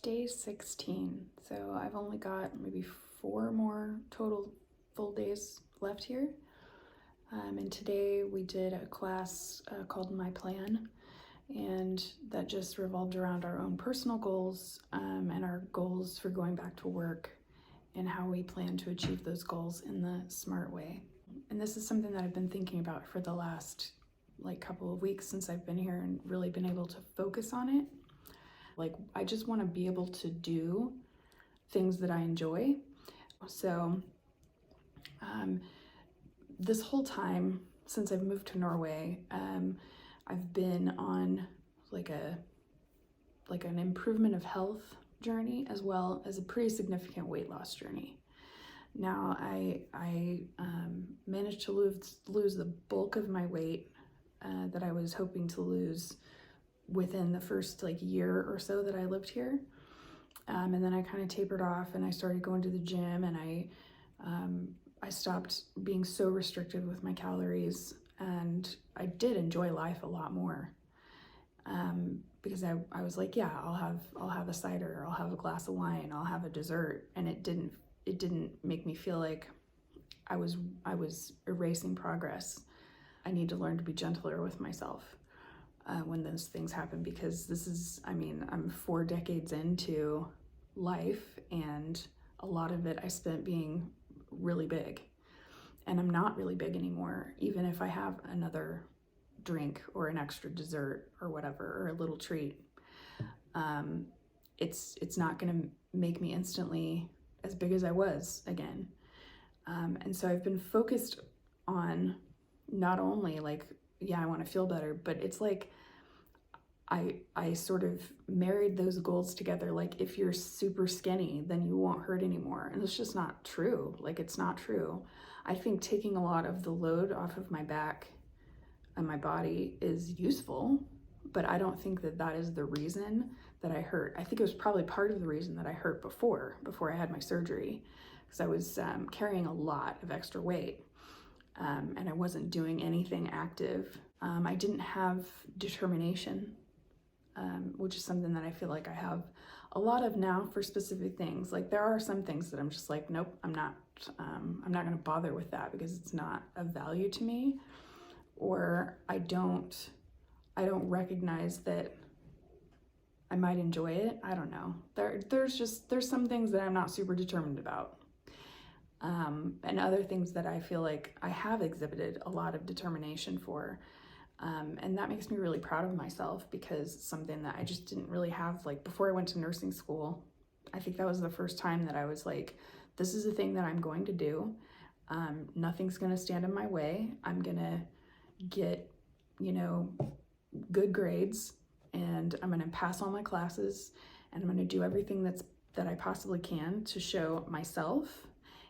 Day 16. So I've only got maybe 4 more total full days left here. And today we did a class called My Plan, and that just revolved around our own personal goals and our goals for going back to work and how we plan to achieve those goals in the smart way. And this is something that I've been thinking about for the last couple of weeks since I've been here and really been able to focus on it. I just want to be able to do things that I enjoy. So this whole time since I've moved to Norway, I've been on an improvement of health journey as well as a pretty significant weight loss journey. Now I managed to lose the bulk of my weight that I was hoping to lose within the first year or so that I lived here. And then I kind of tapered off and I started going to the gym, and I stopped being so restricted with my calories, and I did enjoy life a lot more. Because I was like, yeah, I'll have a cider, I'll have a glass of wine, I'll have a dessert, and it didn't make me feel like I was erasing progress. I need to learn to be gentler with myself when those things happen, because I'm 4 decades into life, and a lot of it I spent being really big, and I'm not really big anymore. Even if I have another drink or an extra dessert or whatever, or a little treat, it's not gonna make me instantly as big as I was again. And so I've been focused on not only I want to feel better, but it's I sort of married those goals together. If you're super skinny, then you won't hurt anymore. And it's just not true. It's not true. I think taking a lot of the load off of my back and my body is useful, but I don't think that is the reason that I hurt. I think it was probably part of the reason that I hurt before I had my surgery, because I was carrying a lot of extra weight. And I wasn't doing anything active. I didn't have determination, which is something that I feel like I have a lot of now for specific things. There are some things that I'm just nope, I'm not gonna bother with that because it's not of value to me, or I don't recognize that I might enjoy it. I don't know. There's some things that I'm not super determined about. And other things that I feel like I have exhibited a lot of determination for. And that makes me really proud of myself, because it's something that I just didn't really have. Before I went to nursing school, I think that was the first time that I was this is a thing that I'm going to do. Nothing's gonna stand in my way. I'm gonna get, good grades, and I'm gonna pass all my classes, and I'm gonna do everything that I possibly can to show myself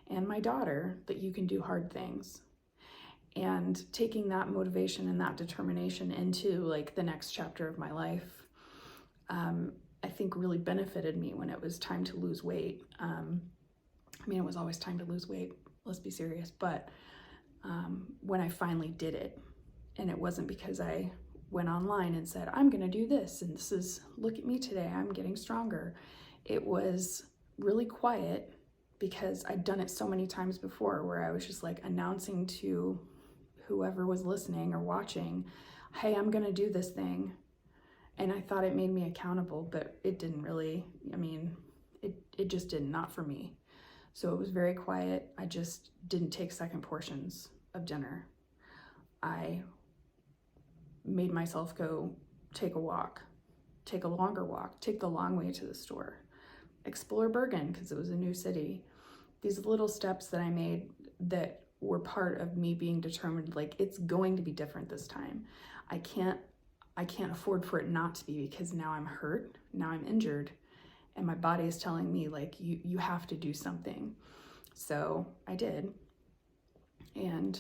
and my daughter that you can do hard things. And taking that motivation and that determination into the next chapter of my life, I think really benefited me when it was time to lose weight. It was always time to lose weight, let's be serious, but when I finally did it, and it wasn't because I went online and said, I'm gonna do this, and look at me today, I'm getting stronger. It was really quiet, because I'd done it so many times before, where I was just announcing to whoever was listening or watching, hey, I'm gonna do this thing. And I thought it made me accountable, but it didn't really. It just did not for me. So it was very quiet. I just didn't take second portions of dinner. I made myself go take a walk, take a longer walk, take the long way to the store, explore Bergen, because it was a new city. These little steps that I made that were part of me being determined, it's going to be different this time. I can't afford for it not to be, because now I'm hurt, now I'm injured, and my body is telling me you have to do something. So I did, and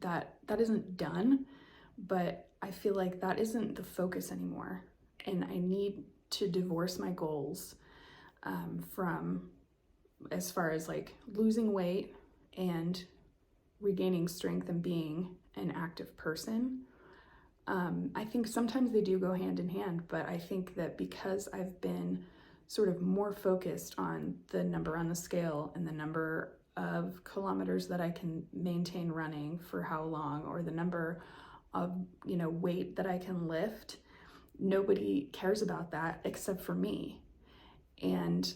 that isn't done, but I feel like that isn't the focus anymore, and I need to divorce my goals from, as far as losing weight and regaining strength and being an active person. I think sometimes they do go hand in hand, but I think that because I've been sort of more focused on the number on the scale and the number of kilometers that I can maintain running for how long, or the number of, weight that I can lift. Nobody cares about that except for me. And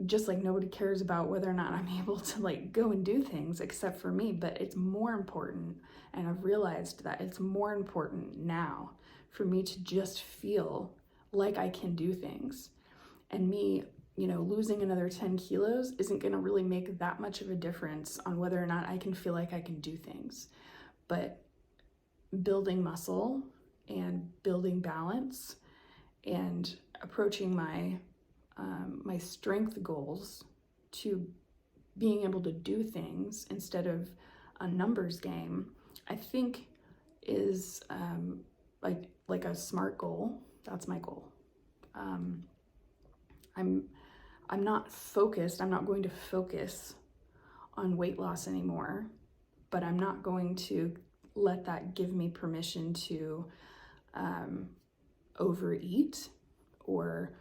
just like nobody cares about whether or not I'm able to like go and do things except for me, but it's more important, and I've realized that it's more important now for me to just feel like I can do things. And me, losing another 10 kilos isn't going to really make that much of a difference on whether or not I can feel like I can do things. But building muscle and building balance and approaching my strength goals to being able to do things instead of a numbers game, I think is like a smart goal. That's my goal. I'm not focused. I'm not going to focus on weight loss anymore, but I'm not going to let that give me permission to overeat or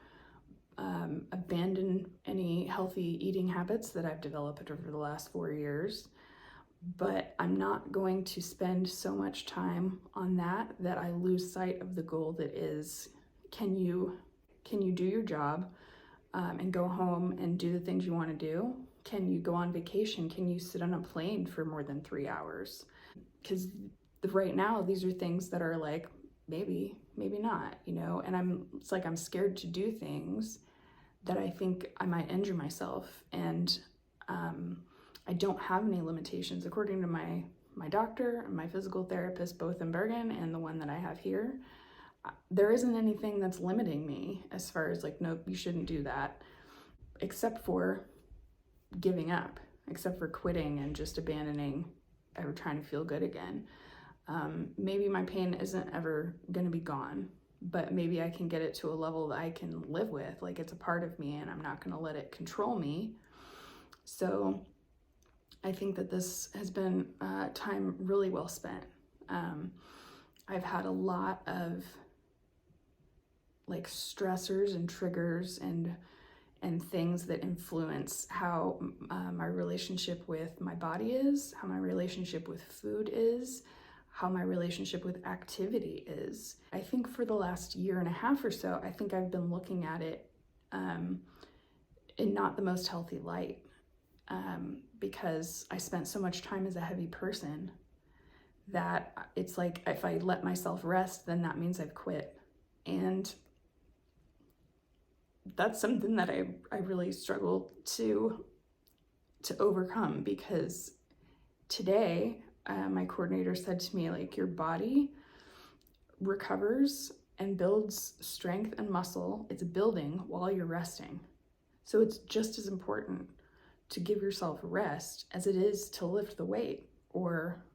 abandon any healthy eating habits that I've developed over the last 4 years. But I'm not going to spend so much time on that I lose sight of the goal that is, can you do your job and go home and do the things you want to do? Can you go on vacation? Can you sit on a plane for more than 3 hours? Because right now, these are things that are like, maybe not, and it's like I'm scared to do things that I think I might injure myself. And I don't have any limitations. According to my doctor and my physical therapist, both in Bergen and the one that I have here, there isn't anything that's limiting me as far as like, nope, you shouldn't do that, except for giving up, except for quitting and just abandoning, ever trying to feel good again. Maybe my pain isn't ever going to be gone, but maybe I can get it to a level that I can live with, like it's a part of me and I'm not going to let it control me. So I think that this has been time really well spent. I've had a lot of like stressors and triggers and things that influence how my relationship with my body is, how my relationship with food is, how my relationship with activity is. I think for the last 1.5 years or so, I think I've been looking at it in not the most healthy light, because I spent so much time as a heavy person that it's like if I let myself rest, then that means I've quit. And that's something that I really struggle to overcome, because today my coordinator said to me, like, your body recovers and builds strength and muscle. It's building while you're resting. So it's just as important to give yourself rest as it is to lift the weight or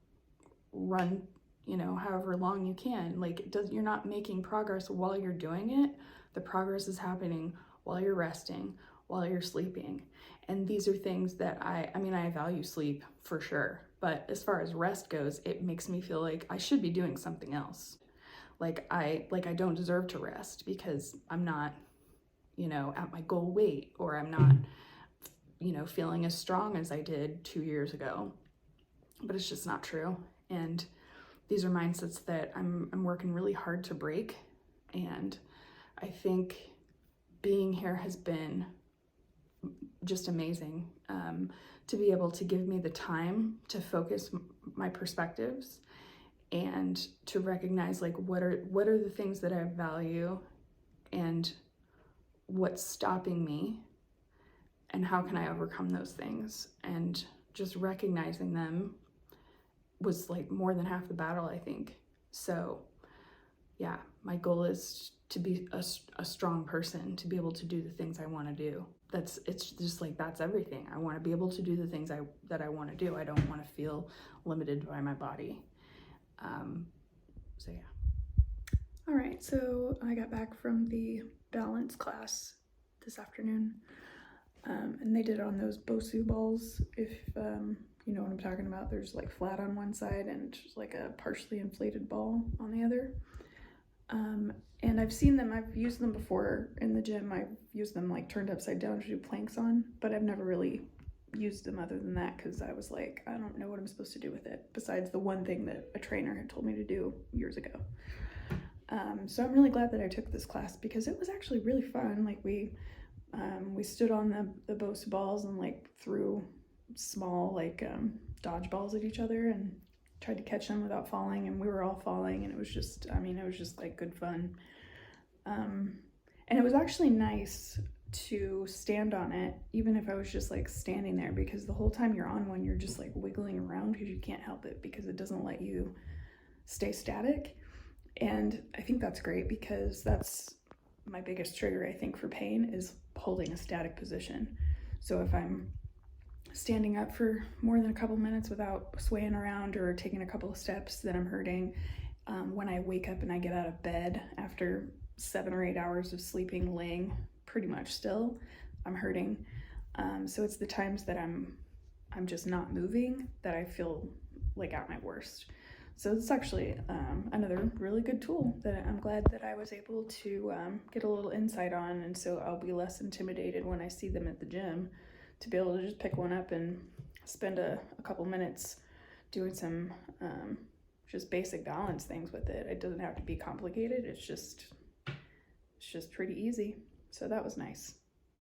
run, however long you can. Like, you're not making progress while you're doing it. The progress is happening while you're resting, while you're sleeping. And these are things that I value sleep for sure. But as far as rest goes, it makes me feel like I should be doing something else. Like I don't deserve to rest because I'm not, at my goal weight, or I'm not, feeling as strong as I did 2 years ago. But it's just not true. And these are mindsets that I'm working really hard to break. And I think being here has been just amazing, to be able to give me the time to focus my perspectives and to recognize like what are the things that I value and what's stopping me and how can I overcome those things. And just recognizing them was like more than half the battle, I think. So yeah, my goal is to be a strong person, to be able to do the things I want to do. It's just like, that's everything. I want to be able to do the things that I want to do. I don't want to feel limited by my body. So yeah. All right, so I got back from the balance class this afternoon, and they did it on those BOSU balls. If you know what I'm talking about, there's like flat on one side and just like a partially inflated ball on the other. And I've seen them, I've used them before in the gym. I've used them like turned upside down to do planks on, but I've never really used them other than that because I was like, I don't know what I'm supposed to do with it besides the one thing that a trainer had told me to do years ago. So I'm really glad that I took this class because it was actually really fun. Like we stood on the BOSU balls and like threw small like dodgeballs at each other and tried to catch them without falling, and we were all falling, and it was just, I mean, it was just like good fun. And it was actually nice to stand on it, even if I was just like standing there, because the whole time you're on one, you're just like wiggling around because you can't help it because it doesn't let you stay static. And I think that's great because that's my biggest trigger, I think, for pain is holding a static position. So if I'm standing up for more than a couple minutes without swaying around or taking a couple of steps, then I'm hurting. When I wake up and I get out of bed after 7 or 8 hours of sleeping, laying pretty much still, I'm hurting. So it's the times that I'm just not moving that I feel like at my worst. So it's actually another really good tool that I'm glad that I was able to get a little insight on, and so I'll be less intimidated when I see them at the gym to be able to just pick one up and spend a couple minutes doing some just basic balance things with it. It doesn't have to be complicated. It's just pretty easy. So that was nice.